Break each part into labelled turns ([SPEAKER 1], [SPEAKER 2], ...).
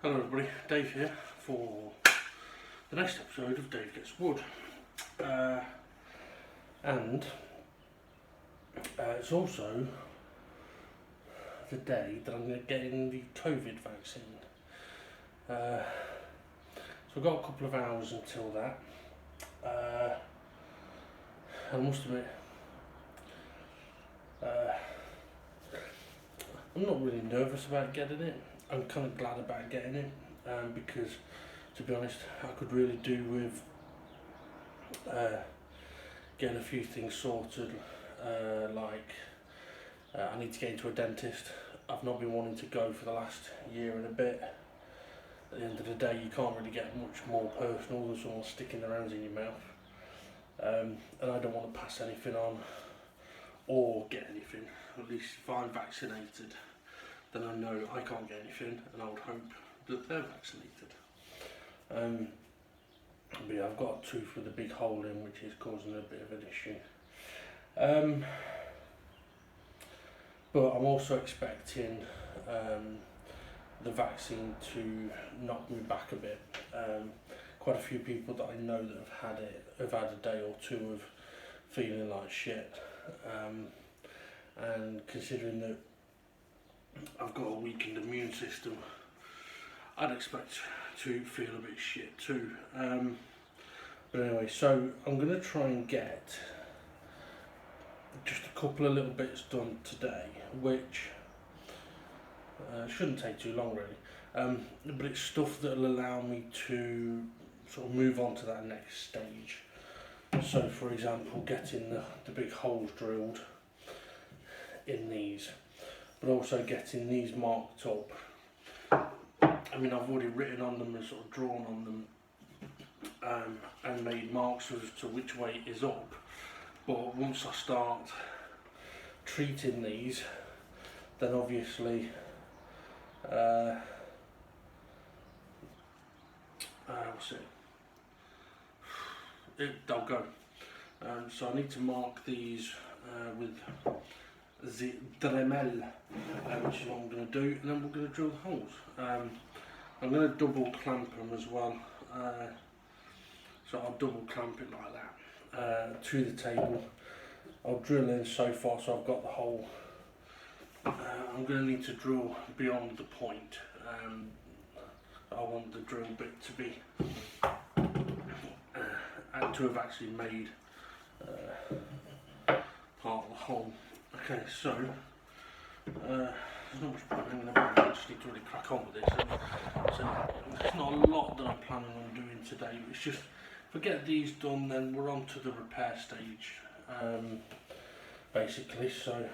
[SPEAKER 1] Hello everybody, Dave here for the next episode of Dave Gets Wood. And it's also the day that I'm going to get in the COVID vaccine. So I've got a couple of hours until that. I must admit, I'm not really nervous about getting it. I'm kind of glad about getting it because, to be honest, I could really do with getting a few things sorted. I need to get into a dentist. I've not been wanting to go for the last year and a bit. At the end of the day, you can't really get much more personal than someone sticking their hands in your mouth. And I don't want to pass anything on or get anything. At least if I'm vaccinated, then I know I can't get anything, and I would hope that they're vaccinated. But yeah, I've got a tooth with a big hole in, which is causing a bit of an issue. But I'm also expecting the vaccine to knock me back a bit. Quite a few people that I know that have had it have had a day or two of feeling like shit. And considering that I've got a weakened immune system, I'd expect to feel a bit shit too. But anyway, so I'm going to try and get just a couple of little bits done today, which shouldn't take too long really. But it's stuff that will allow me to sort of move on to that next stage. So for example, getting the big holes drilled in these, but also getting these marked up. I mean, I've already written on them and sort of drawn on them and made marks as to which way it is up, but once I start treating these, then obviously they'll go. So I need to mark these with the Dremel, which is what I'm going to do, and then we're going to drill the holes. I'm going to double clamp them as well, so I'll double clamp it like that to the table. I'll drill in so far so I've got the hole. I'm going to need to drill beyond the point. I want the drill bit to be to have actually made part of the hole. Okay, so there's not much point hanging about. I just need to really crack on with this. So there's not a lot that I'm planning on doing today. It's just if I get these done, then we're on to the repair stage, basically. So.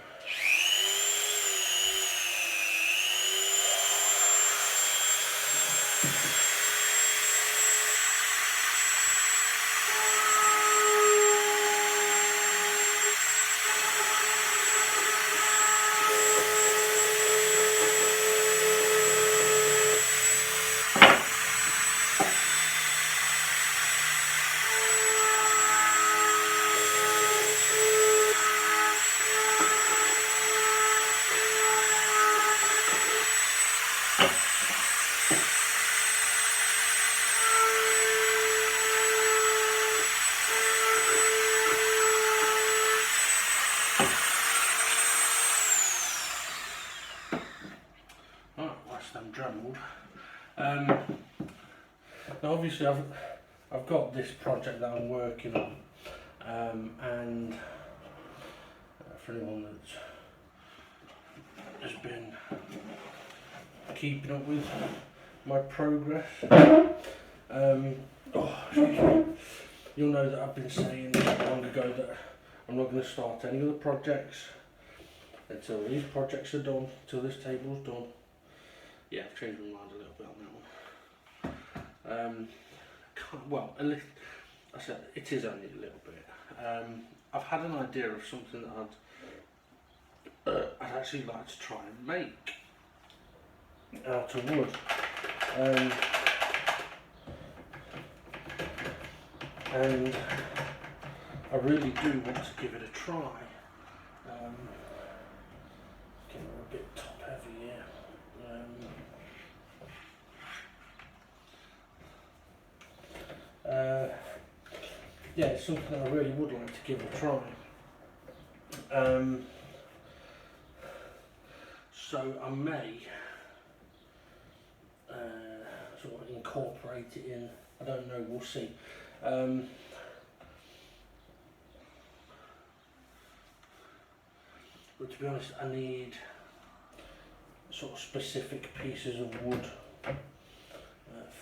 [SPEAKER 1] Dremelled. Now obviously I've got this project that I'm working on, and for anyone that has been keeping up with my progress, you'll know that I've been saying long ago that I'm not going to start any other projects until these projects are done, until this table's done. Yeah, I've changed my mind a little bit on that one. Well, I said it is only a little bit. I've had an idea of something that I'd actually like to try and make out of wood. And I really do want to give it a try. Getting a bit top heavy here. yeah, it's something that I really would like to give a try. So I may sort of incorporate it in. I don't know. We'll see. But to be honest, I need sort of specific pieces of wood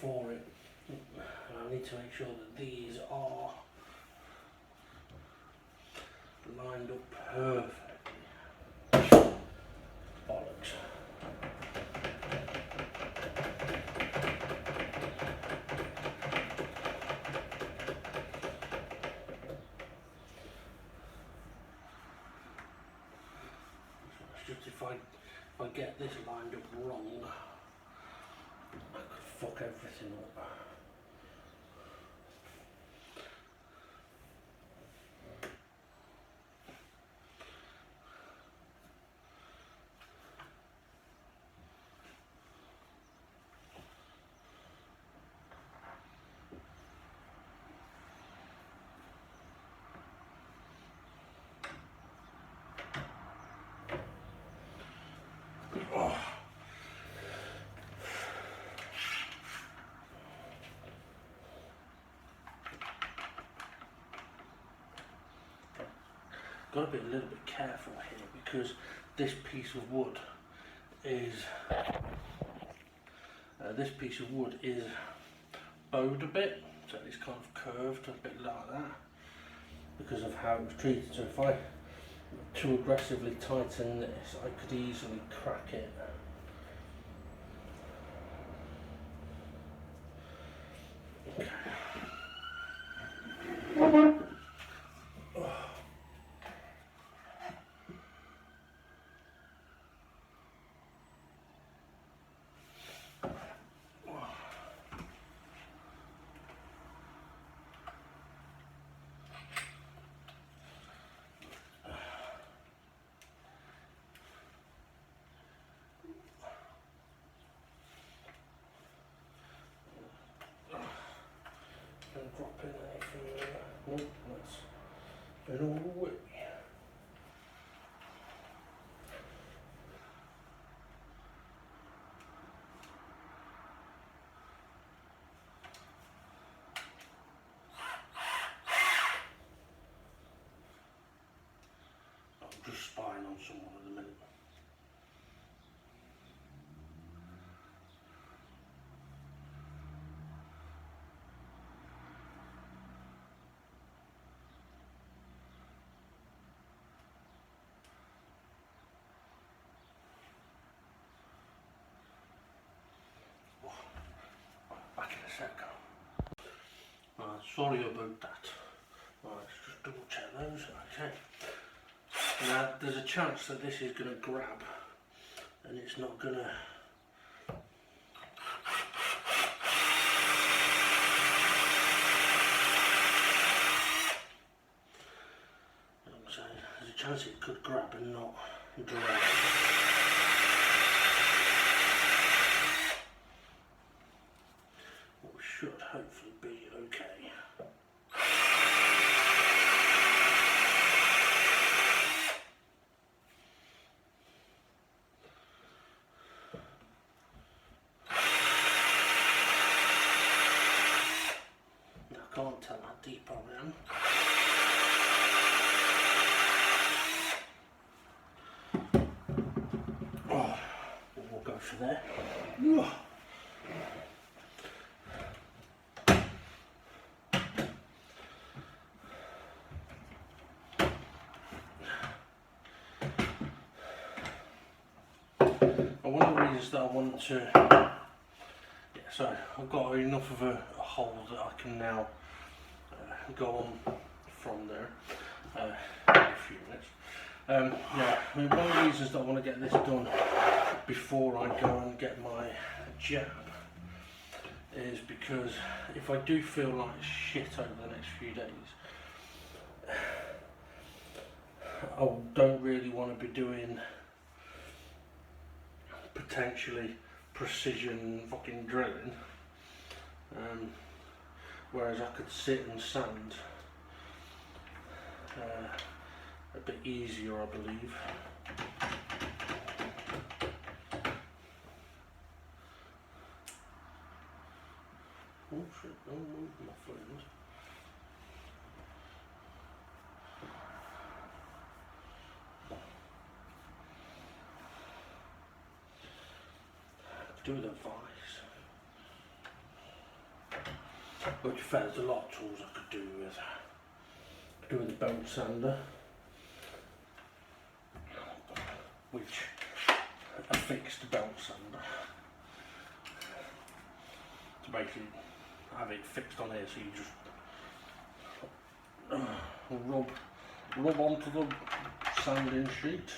[SPEAKER 1] for it. And I need to make sure that these are lined up perfectly. Bollocks. It's just if I get this lined up wrong, I could fuck everything up. Got to be a little bit careful here because this piece of wood is bowed a bit, so it's kind of curved a bit like that because of how it was treated. So if I too aggressively tighten this, I could easily crack it. Okay. Drop in anything there. Nope, that's been all the way. I'm just spying on someone at the minute. Back in a second. Sorry about that. Let's just double check those. Okay. Now there's a chance that this is going to grab and it's not going to. So there's a chance it could grab and not drag. What should hopefully be okay. I can't tell how deep I am. Oh, we'll go for there. And one of the reasons that I want to, so I've got enough of a hole that I can now go on from there in a few minutes. Yeah, I mean, one of the reasons that I want to get this done before I go and get my jab is because if I do feel like shit over the next few days, I don't really want to be doing potentially precision fucking drilling, whereas I could sit and sand a bit easier, I believe. Oh shit, don't move my friend. Do with a vice. But to be fair, there's a lot of tools I could do with. Do with a belt sander, which a fixed belt sander. To basically have it fixed on here, so you just rub onto the sanding sheet.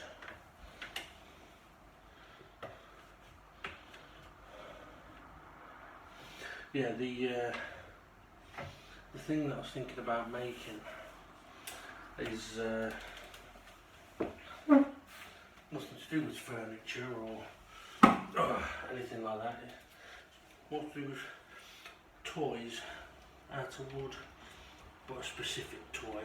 [SPEAKER 1] Yeah, the thing that I was thinking about making is nothing to do with furniture or anything like that. It's more to do with toys out of wood, but a specific toy.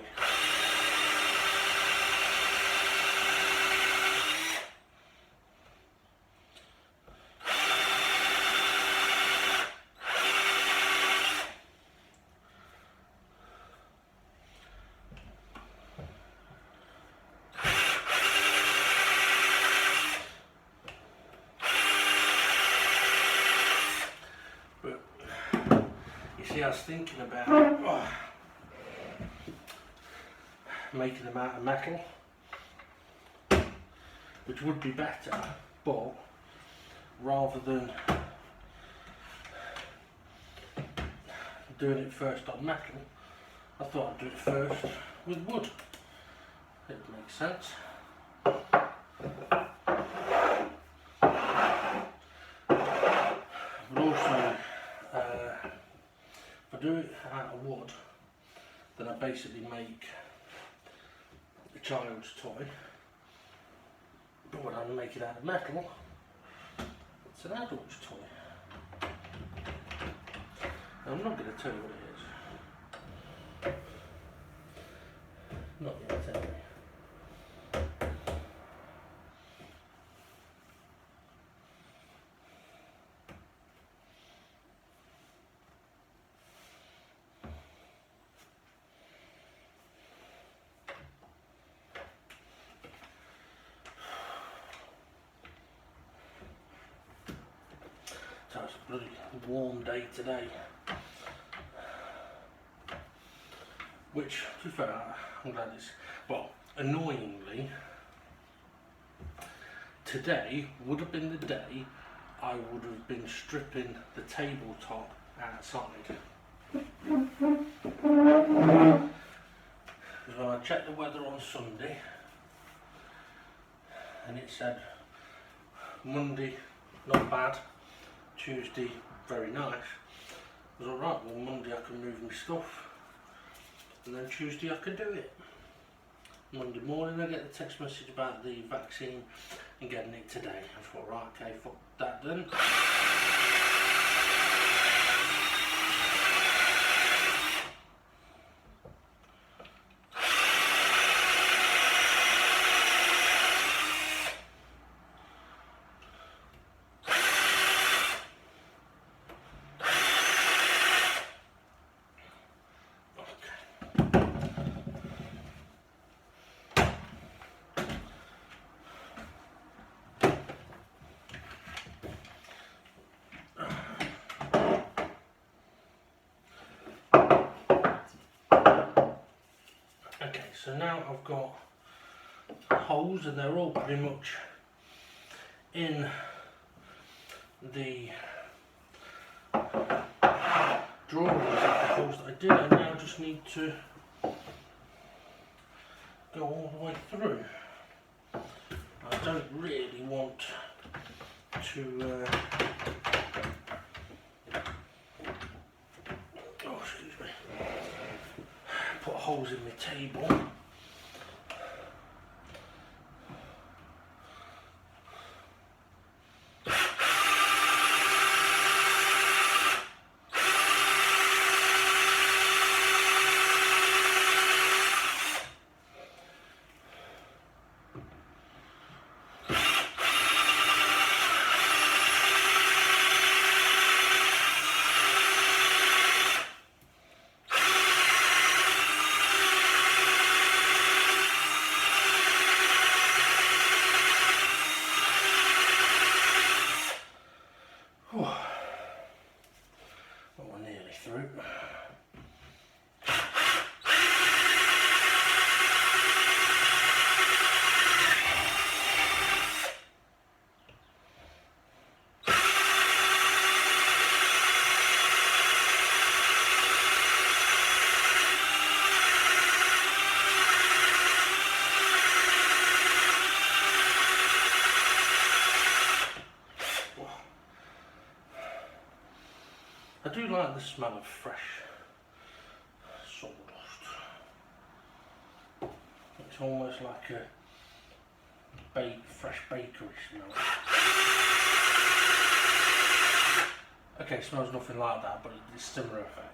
[SPEAKER 1] I was thinking about making them out of metal, which would be better, but rather than doing it first on metal, I thought I'd do it first with wood. It makes sense. But also, if I do it out of wood, then I basically make a child's toy. But when I make it out of metal, it's an adult's toy. I'm not going to tell you what it is. Not yet, anyway. So it's a bloody warm day today. Which, to be fair, I'm glad it's, well, annoyingly, today would have been the day I would have been stripping the tabletop outside. Because when I checked the weather on Sunday, and it said Monday not bad, Tuesday very nice, I was alright. Well, Monday I can move my stuff, and then Tuesday I can do it. Monday morning I get the text message about the vaccine and getting it today. I thought, right, okay, fuck that then. Okay, so now I've got holes and they're all pretty much in the drawings of the holes that I did. I now just need to go all the way through. I don't really want to put holes in my table. Well, we're nearly through. I do like the smell of fresh sawdust. It's almost like a fresh bakery smell. Okay, it smells nothing like that, but it's a similar effect.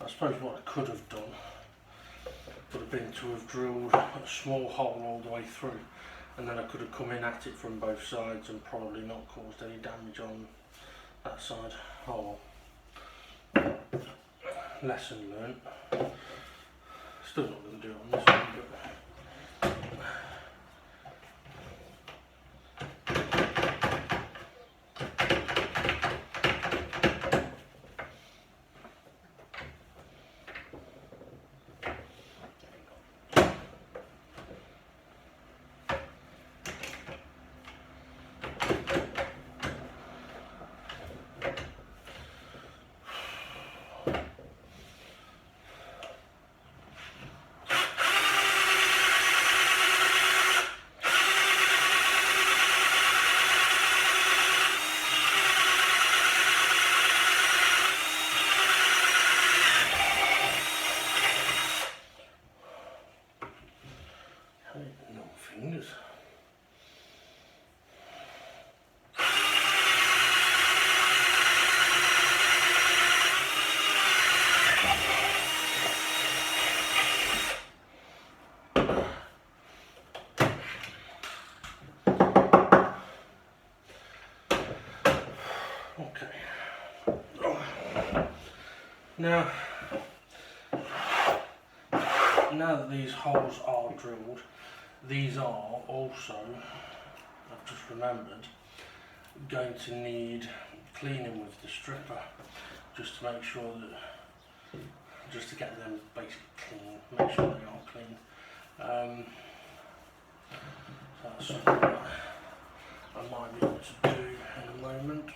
[SPEAKER 1] I suppose what I could have done would have been to have drilled a small hole all the way through, and then I could have come in at it from both sides and probably not caused any damage on that side. Oh well. Lesson learnt. Still not going to do it on this one, but no fingers. Okay. Now that these holes are drilled, these are also, I've just remembered, going to need cleaning with the stripper, just to make sure that, just to get them basically clean, make sure they are clean. So that's something that I might be able to do in a moment.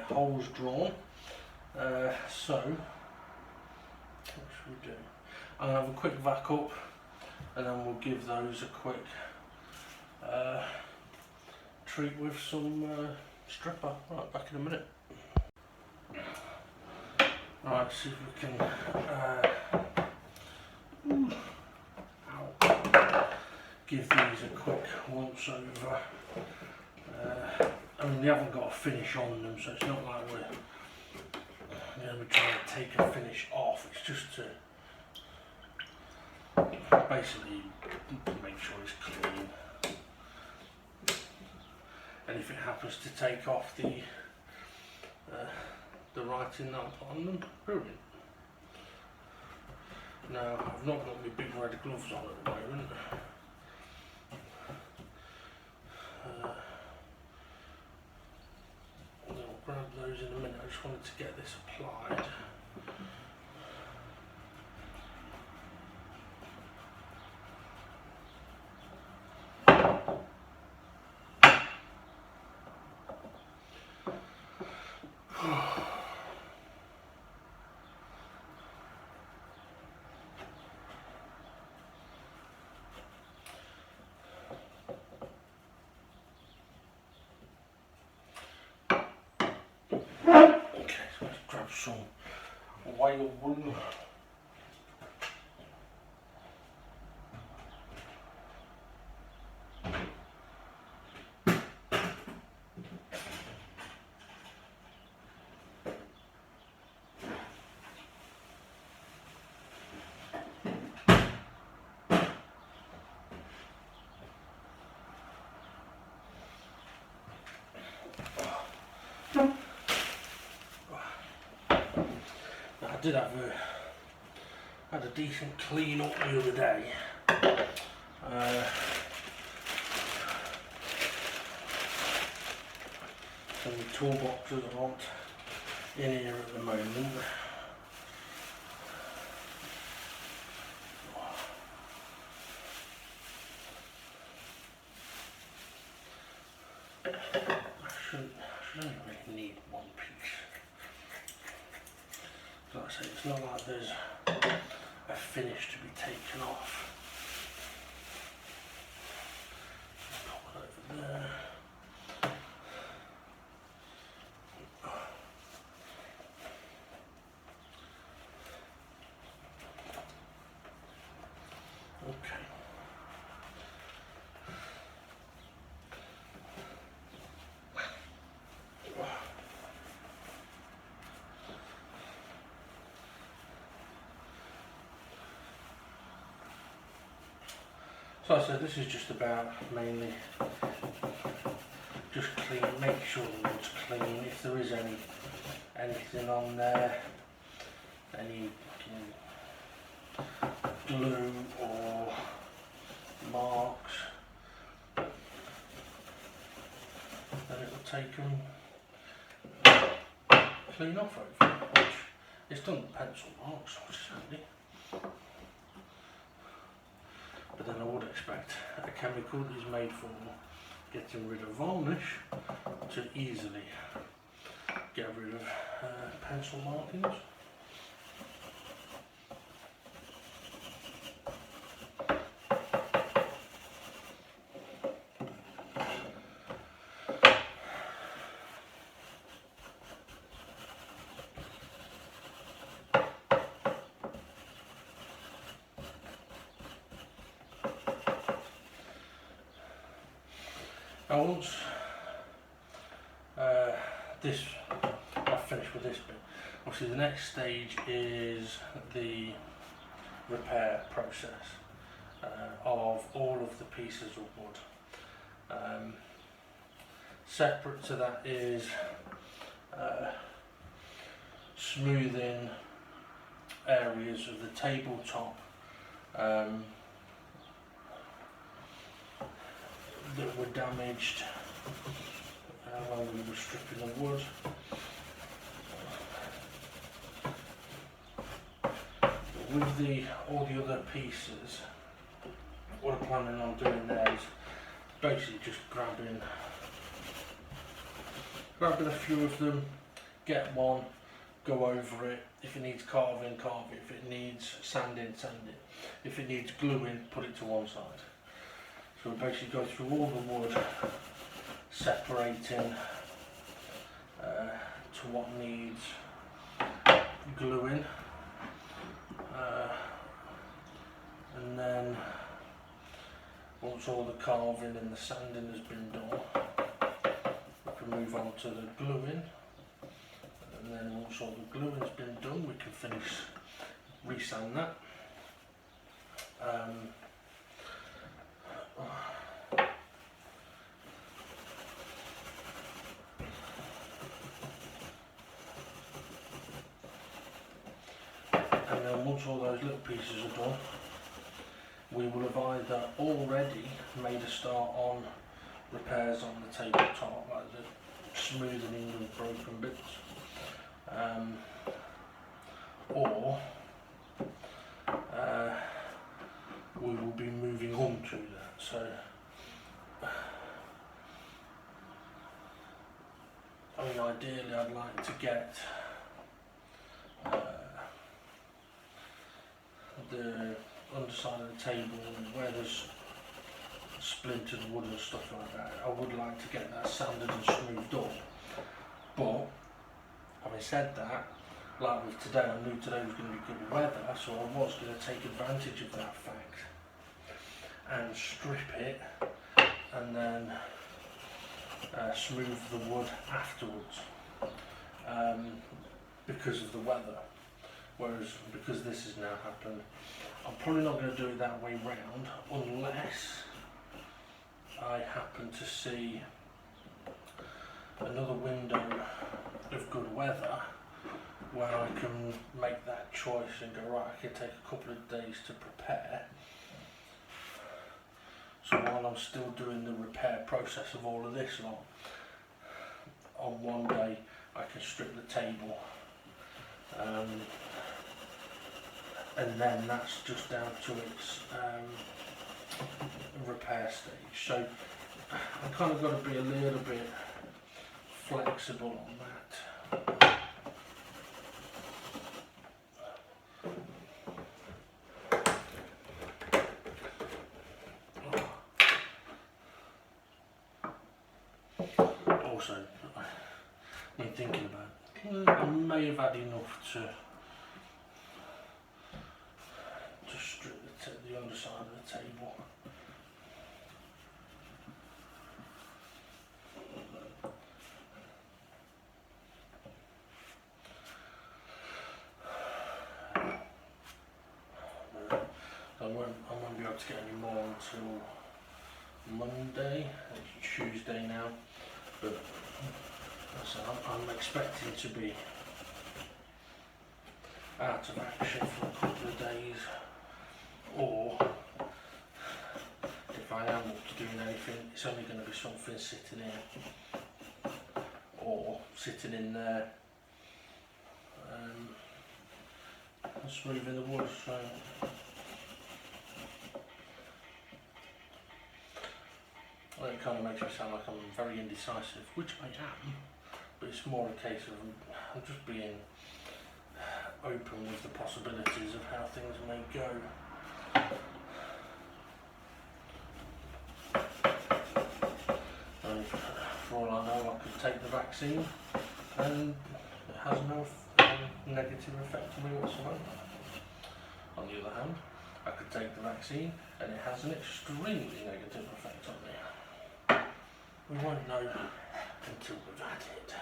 [SPEAKER 1] holes drawn. So, what should we do? I'm going to have a quick vac up and then we'll give those a quick treat with some stripper. Right, back in a minute. Right, see if we can give these a quick once over. I mean, they haven't got a finish on them, so it's not like we're going to be trying to take a finish off. It's just to basically make sure it's clean. And if it happens to take off the writing that I put on them, brilliant. Now, I've not got my big red gloves on at the moment. I'll grab those in a minute. I just wanted to get this applied. Okay, so let's grab some whale wool. I did have had a decent clean up the other day. So my toolboxes aren't in here at the moment. I should only really need one piece. Like I say, it's not like there's a finish to be taken off. Pop it over there. Okay. So I said, this is just about mainly just clean, make sure the wood's clean. If there is anything on there, any glue or marks, then it will take them clean off hopefully, which it's done with pencil marks, which is handy. But then I would expect a chemical that is made for getting rid of varnish to easily get rid of pencil markings. Now once I've finished with this bit, obviously the next stage is the repair process of all of the pieces of wood. Separate to that is smoothing areas of the tabletop that were damaged when we were stripping the wood. With all the other pieces, what I'm planning on doing there is basically just grabbing a few of them, get one, go over it. If it needs carving, carve it. If it needs sanding, sand it. If it needs gluing, put it to one side. So we basically go through all the wood, separating to what needs gluing, and then once all the carving and the sanding has been done, we can move on to the gluing, and then once all the gluing has been done, we can finish resand that. And then once all those little pieces are done, we will have either already made a start on repairs on the tabletop, like the smoothing of broken bits, or we will be moving on to that. So I mean, ideally I'd like to get the underside of the table where there's splintered wood and stuff like that. I would like to get that sanded and smoothed up, but having said that, like with today, I knew today was going to be good weather, so I was going to take advantage of that fact and strip it and then smooth the wood afterwards, because of the weather. Whereas because this has now happened, I'm probably not going to do it that way round unless I happen to see another window of good weather where I can make that choice and go, right, I can take a couple of days to prepare. So while I'm still doing the repair process of all of this lot, on one day I can strip the table, and then that's just down to its repair stage. So I kind of got to be a little bit flexible on that. Also, I'm thinking about, I may have had enough to strip the underside of the table. I won't be able to get any more until Monday. It's Tuesday now, but so I'm expecting to be out of action for a couple of days, or if I am up to doing anything, it's only going to be something sitting here or sitting in there and smoothing the wood. So well, it kind of makes me sound like I'm very indecisive, which I am, but it's more a case of I'm just being open with the possibilities of how things may go. And for all I know, I could take the vaccine and it has no negative effect on me whatsoever. On the other hand, I could take the vaccine and it has an extremely negative effect on me. We won't know until we've had it.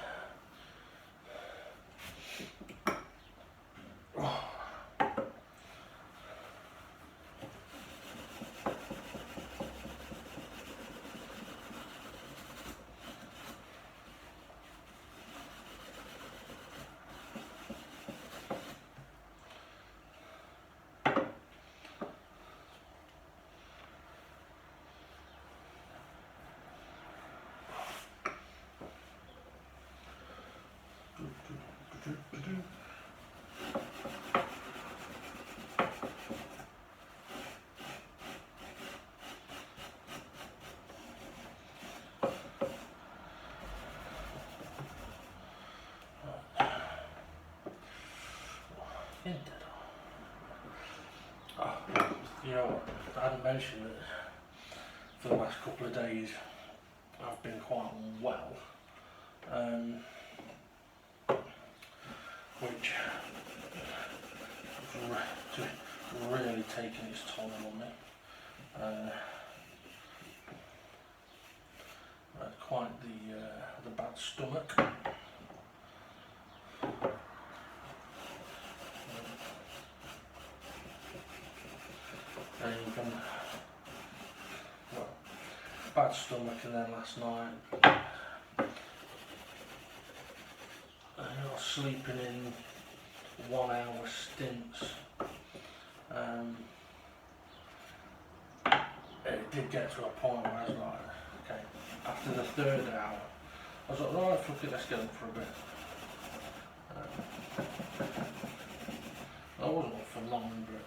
[SPEAKER 1] know what, I hadn't mentioned that for the last couple of days I've been quite unwell, which has really taken its toll on me. I had quite the bad stomach. And even, well, bad stomach, and then last night I was sleeping in 1 hour stints. It did get to a point where I was like, okay, after the 3rd hour, I was like, right, fuck it, let's get up for a bit. I wasn't up for long, but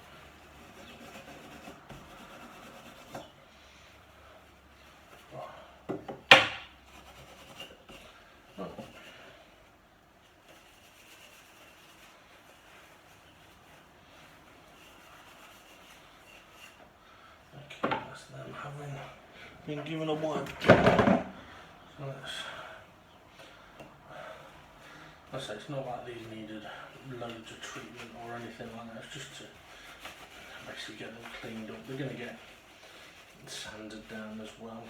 [SPEAKER 1] that's them having been given a wipe. So let's say it's not like these needed loads of treatment or anything like that, it's just to basically get them cleaned up. They're going to get sanded down as well.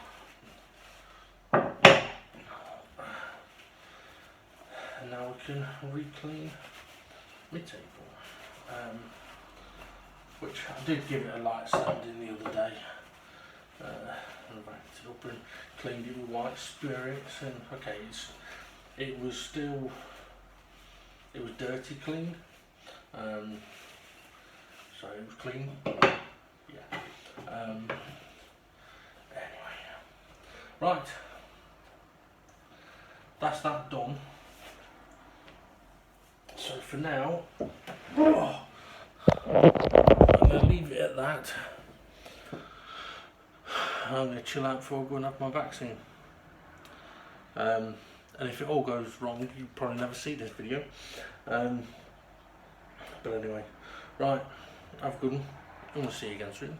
[SPEAKER 1] And now we can re-clean my table, which I did give it a light sanding the other day. I wrapped it up and cleaned it with white spirits, and okay, it was dirty clean, so it was clean, yeah. Anyway, right, that's that done. So for now, I'm going to leave it at that. I'm going to chill out before I go and have my vaccine. And if it all goes wrong, you probably never see this video. But anyway, right, have a good one. I'm going to see you again soon.